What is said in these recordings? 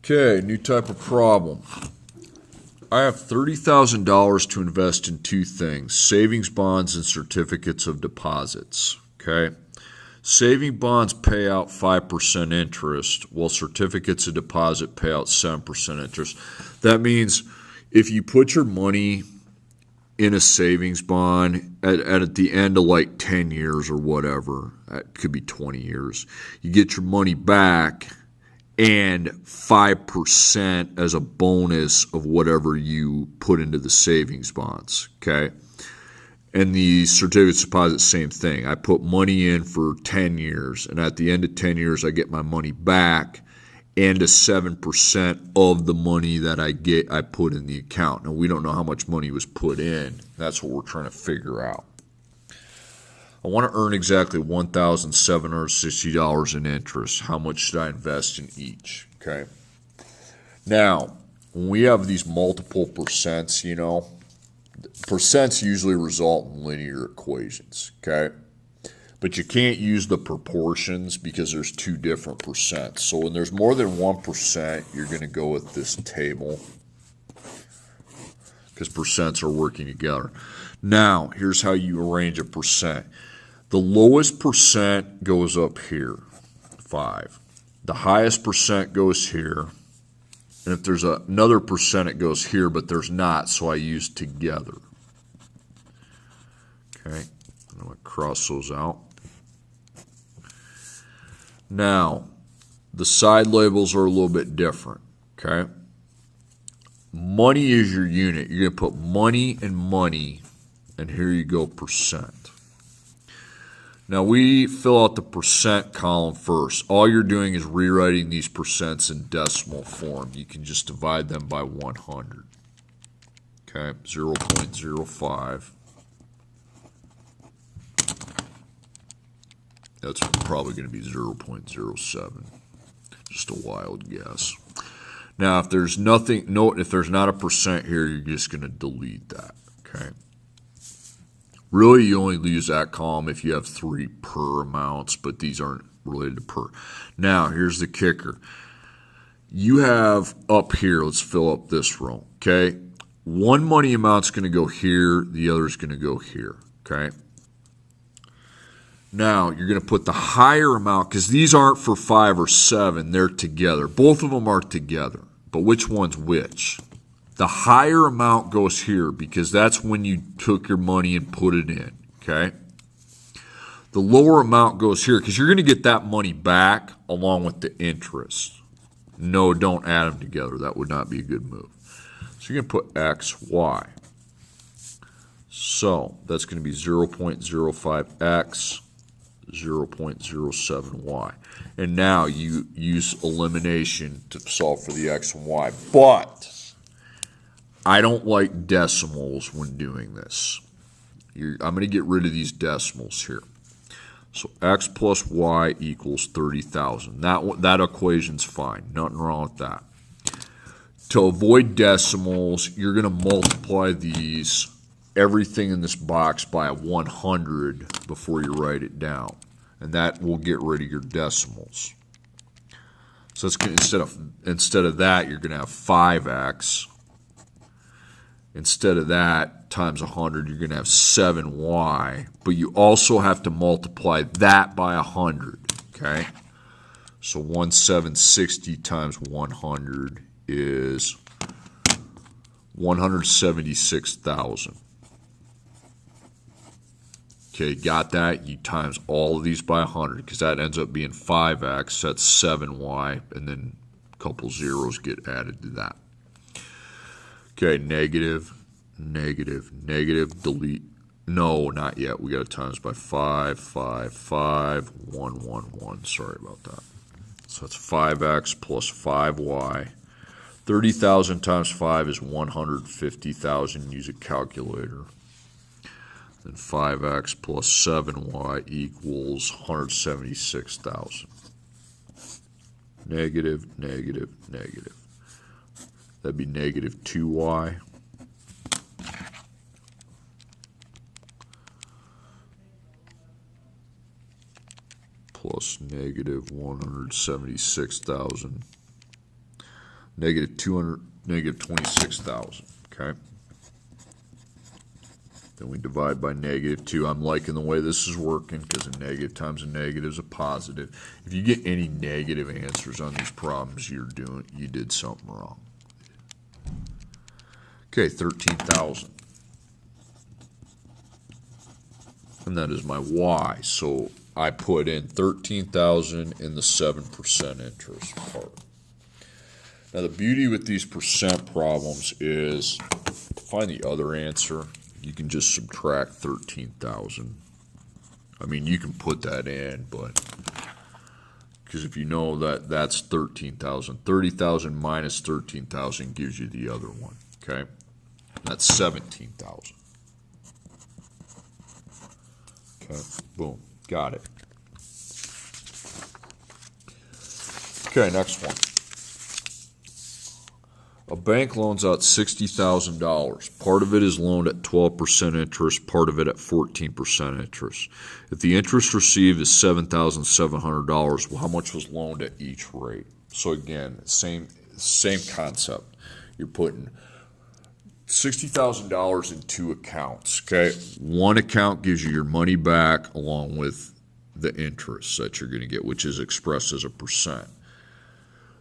Okay, new type of problem. I have $30,000 to invest in two things: savings bonds and certificates of deposits. Okay? Saving bonds pay out 5% interest, while certificates of deposit pay out 7% interest. That means if you put your money in a savings bond at the end of like 10 years or whatever, it could be 20 years, you get your money back and 5% as a bonus of whatever you put into the savings bonds, okay? And the certificates of deposit, same thing. I put money in for 10 years, and at the end of 10 years, I get my money back and a 7% of the money that I put in the account. Now, we don't know how much money was put in. That's what we're trying to figure out. I want to earn exactly $1,760 in interest. How much should I invest in each? Okay. Now, when we have these multiple percents, percents usually result in linear equations. Okay. But you can't use the proportions because there's two different percents. So when there's more than 1%, you're going to go with this table because percents are working together. Now, here's how you arrange a percent. The lowest percent goes up here, 5. The highest percent goes here. And if there's another percent, it goes here, but there's not, so I use together. Okay, I'm going to cross those out. Now, the side labels are a little bit different, okay? Money is your unit. You're going to put money and money, and here you go, percent. Now, we fill out the percent column first. All you're doing is rewriting these percents in decimal form. You can just divide them by 100. Okay, 0.05. That's probably going to be 0.07. Just a wild guess. Now, if there's nothing, if there's not a percent here, you're just going to delete that. Okay. Really, you only use that column if you have 3 per amounts, but these aren't related to per. Now, here's the kicker. You have up here, let's fill up this row, okay? One money amount's going to go here, the other's going to go here, okay? Now, you're going to put the higher amount, because these aren't for 5 or 7, they're together. Both of them are together, but which one's which? The higher amount goes here because that's when you took your money and put it in, okay? The lower amount goes here because you're going to get that money back along with the interest. No, don't add them together. That would not be a good move. So you're going to put X, Y. So that's going to be 0.05X, 0.07Y. And now you use elimination to solve for the X and Y. But I don't like decimals when doing this. I'm going to get rid of these decimals here. So X plus Y equals 30,000. That equation's fine. Nothing wrong with that. To avoid decimals, you're going to multiply everything in this box by 100 before you write it down. And that will get rid of your decimals. So it's going to, instead of that, you're going to have 5X. Instead of that, times 100, you're going to have 7Y. But you also have to multiply that by 100, okay? So 1,760 times 100 is 176,000. Okay, got that? You times all of these by 100 because that ends up being 5X. That's 7Y, and then a couple zeros get added to that. Okay, negative, negative, negative, delete. No, not yet. We got to times by 5, 5, 5, 1, 1, 1. Sorry about that. So that's 5X plus 5Y. 30,000 times 5 is 150,000. Use a calculator. Then 5X plus 7Y equals 176,000. Negative, negative, negative. That'd be negative 2Y. Plus negative 176,000. negative 200, negative 26,000, okay? Then we divide by negative 2. I'm liking the way this is working because a negative times a negative is a positive. If you get any negative answers on these problems, you did something wrong. Okay, 13,000. And that is my y. So I put in 13,000 in the 7% interest part. Now the beauty with these percent problems is to find the other answer, you can just subtract 13,000. I mean, you can put that in, but because if you know that that's 13,000, 30,000 minus 13,000 gives you the other one, okay? That's 17,000. Okay, boom, got it. Okay, next one. A bank loans out $60,000. Part of it is loaned at 12% interest, part of it at 14% interest. If the interest received is $7,700, well, how much was loaned at each rate? So again, same concept. You're putting $60,000 in two accounts, okay? One account gives you your money back along with the interest that you're going to get, which is expressed as a percent.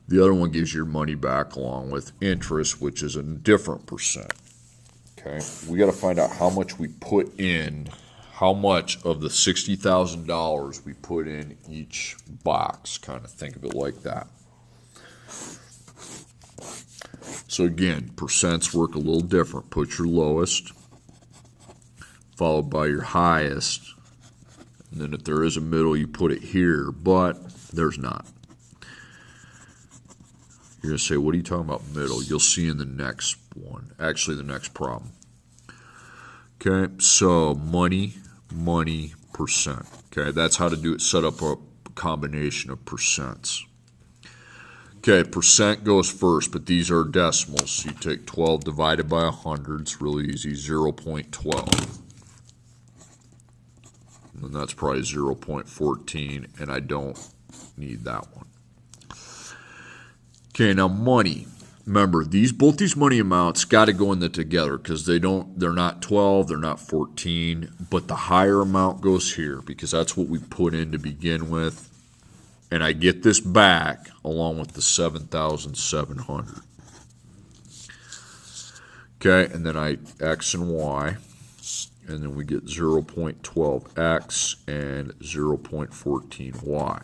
The other one gives you your money back along with interest, which is a different percent, okay? We got to find out how much we put in, how much of the $60,000 we put in each box, kind of think of it like that. So again, percents work a little different. Put your lowest, followed by your highest, and then if there is a middle, you put it here, but there's not. You're going to say, what are you talking about middle? You'll see in the next one, actually the next problem. Okay, so money, percent. Okay, that's how to do it, set up a combination of percents. Okay, percent goes first, but these are decimals. So you take 12 divided by 100. It's really easy, 0.12. And that's probably 0.14, and I don't need that one. Okay, now money. Remember, both these money amounts got to go in the together because they're not 12, they're not 14, but the higher amount goes here because that's what we put in to begin with. And I get this back along with the 7,700. Okay, and then I x and y, and then we get 0.12x and 0.14y.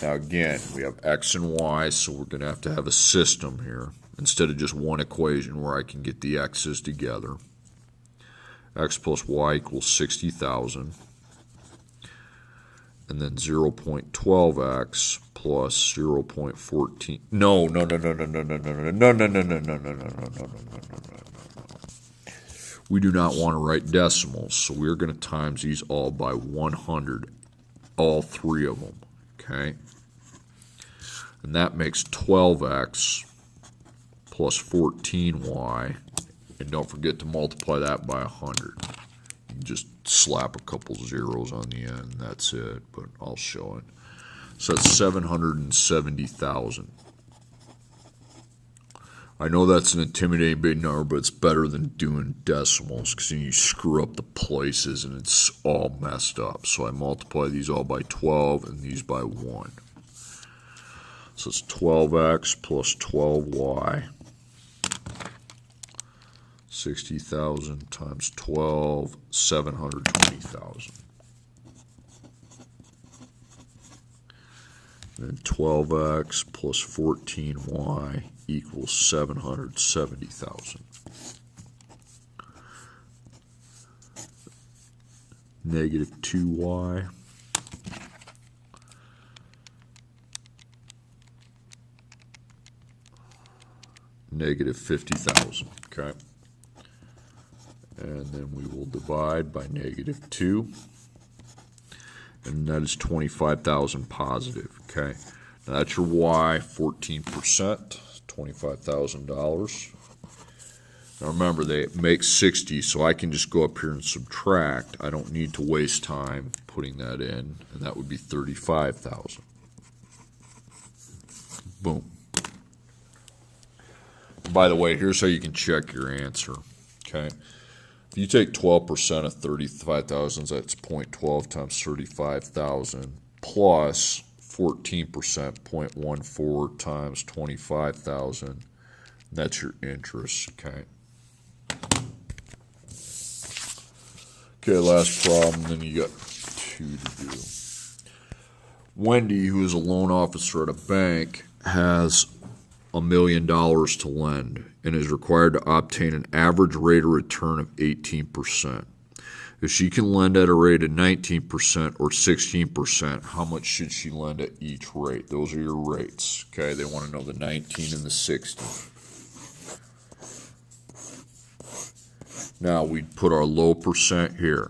Now again, we have x and y, so we're going to have a system here instead of just one equation where I can get the x's together. X plus y equals 60,000. And then 0.12x plus 0.14. No. We do not want to write decimals, so we're going to times these all by 100, all three of them, okay? And that makes 12x plus 14y, and don't forget to multiply that by 100. You can just slap a couple zeros on the end, that's it, but I'll show it. So that's 770,000. I know that's an intimidating big number, but it's better than doing decimals because then you screw up the places and it's all messed up. So I multiply these all by 12 and these by 1. So it's 12x plus 12y. 60,000 times 12, 720,000. Then 12x plus 14y equals 770,000. Negative 2y. Negative 50,000, okay? And then we will divide by negative 2. And that is 25,000 positive, okay? Now that's your y, 14%, $25,000. Now remember, they make 60, so I can just go up here and subtract. I don't need to waste time putting that in, and that would be 35,000. Boom. By the way, here's how you can check your answer. Okay. If you take 12% of 35,000, that's 0.12 times 35,000 plus 14%, 0.14 times 25,000. That's your interest. Okay. Okay, last problem, then you got 2 to do. Wendy, who is a loan officer at a bank, has $1 million to lend and is required to obtain an average rate of return of 18%. If she can lend at a rate of 19% or 16%, how much should she lend at each rate? Those are your rates. Okay, they want to know the 19 and the 16. Now we put our low percent here.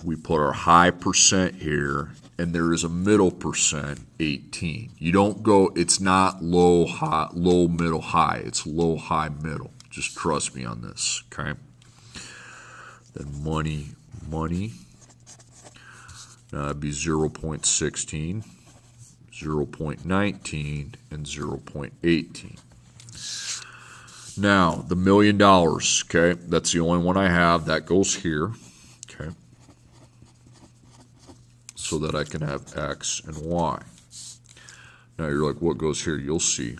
We put our high percent here. And there is a middle percent, 18. You don't go, it's not low, high, low, middle, high. It's low, high, middle. Just trust me on this, okay? Then money. Now that'd be 0.16, 0.19, and 0.18. Now, the $1 million, okay? That's the only one I have. That goes here, okay? So that I can have X and Y. Now you're like, what goes here? You'll see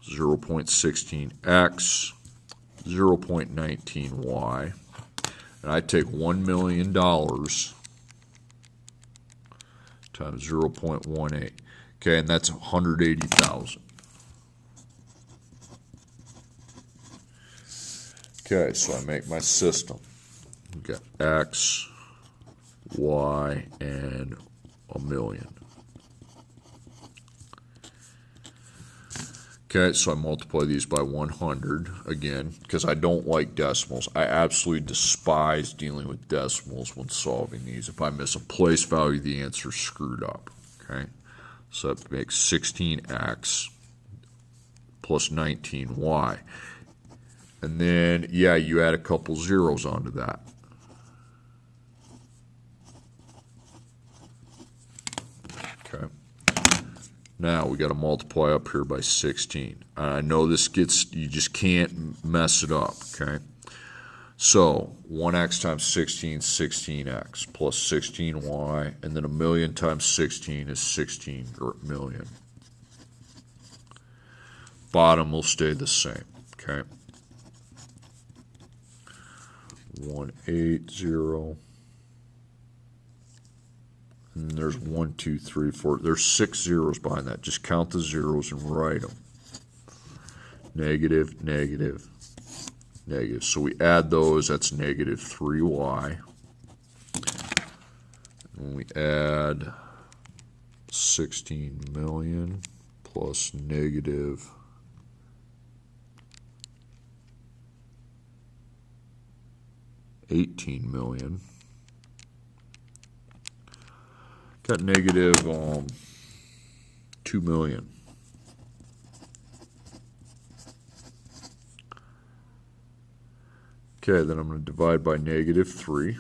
0.16X, 0.19Y, and I take $1 million times 0.18. Okay, and that's 180,000. Okay, so I make my system. We got X, Y, and $1 million. Okay, so I multiply these by 100 again because I don't like decimals. I absolutely despise dealing with decimals when solving these. If I miss a place value, the answer's screwed up. Okay, so that makes 16x plus 19y. And then, yeah, you add a couple zeros onto that. Okay. Now we got to multiply up here by 16. I know this gets, you just can't mess it up, okay? So 1x times 16 is 16x plus 16y, and then 1 million times 16 is 16 million. Bottom will stay the same, okay? 180. And there's 1, 2, 3, 4. There's 6 zeros behind that. Just count the zeros and write them. Negative, negative, negative. So we add those. That's negative 3y. And we add 16 million plus negative 18 million. Got negative 2 million. Okay, then I'm going to divide by negative 3.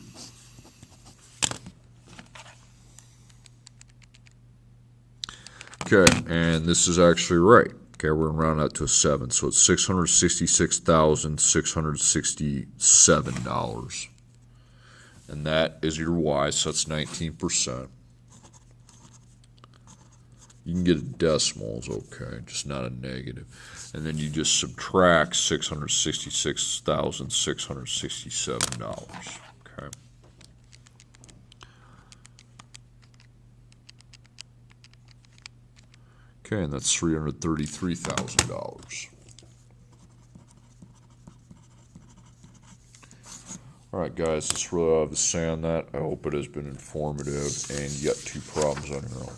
Okay, and this is actually right. Okay, we're going to round out to a 7. So it's $666,667. And that is your Y, so that's 19%. You can get a decimals, okay, just not a negative. And then you just subtract $666,667, okay? Okay, and that's $333,000. All right, guys, that's really all I have to say on that. I hope it has been informative, and you got 2 problems on your own.